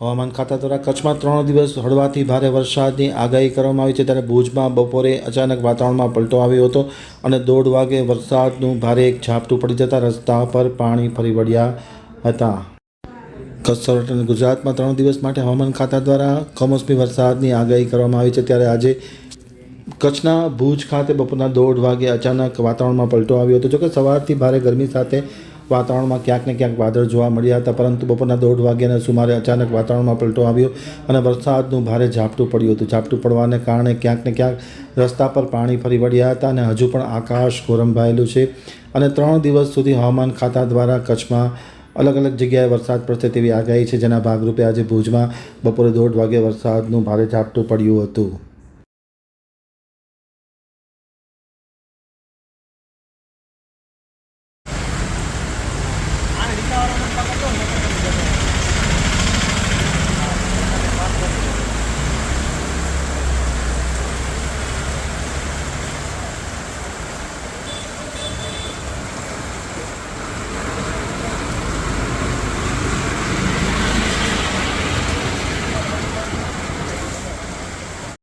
હવામાન ખાતા દ્વારા કચ્છમાં 3 દિવસ હળવાથી ભારે વરસાદની આગાહી કરવામાં આવી છે, ત્યારે ભુજમાં બપોરે અચાનક વાતાવરણમાં પલટો આવ્યો હતો અને 1:30 વાગે વરસાદનું ભારે એક ઝાપટું પડી જતાં રસ્તા પર પાણી ફરી વળ્યા હતા. કચ્છ સૌરાષ્ટ્ર અને ગુજરાતમાં 3 દિવસ માટે હવામાન ખાતા દ્વારા કમોસમી વરસાદની આગાહી કરવામાં આવી છે, ત્યારે આજે કચ્છના ભુજ ખાતે બપોરના 1:30 વાગે અચાનક વાતાવરણમાં પલટો આવ્યો હતો. જોકે સવારથી ભારે ગરમી સાથે વાતાવરણમાં ક્યાંક ને ક્યાંક વાદળ જોવા મળ્યા હતા, પરંતુ બપોરના 1:30 વાગ્યાના સુમારે અચાનક વાતાવરણમાં પલટો આવ્યો અને વરસાદનું ભારે ઝાપટું પડ્યું હતું. ઝાપટું પડવાને કારણે ક્યાંક ને ક્યાંક રસ્તા પર પાણી ફરી વળ્યા હતા અને હજુ પણ આકાશ ગોરંભાયેલું છે અને 3 દિવસ સુધી હવામાન ખાતા દ્વારા કચ્છમાં અલગ અલગ જગ્યાએ વરસાદ પડશે તેવી આગાહી છે, જેના ભાગરૂપે આજે ભુજમાં બપોરે 1:30 વાગે વરસાદનું ભારે ઝાપટું પડ્યું હતું.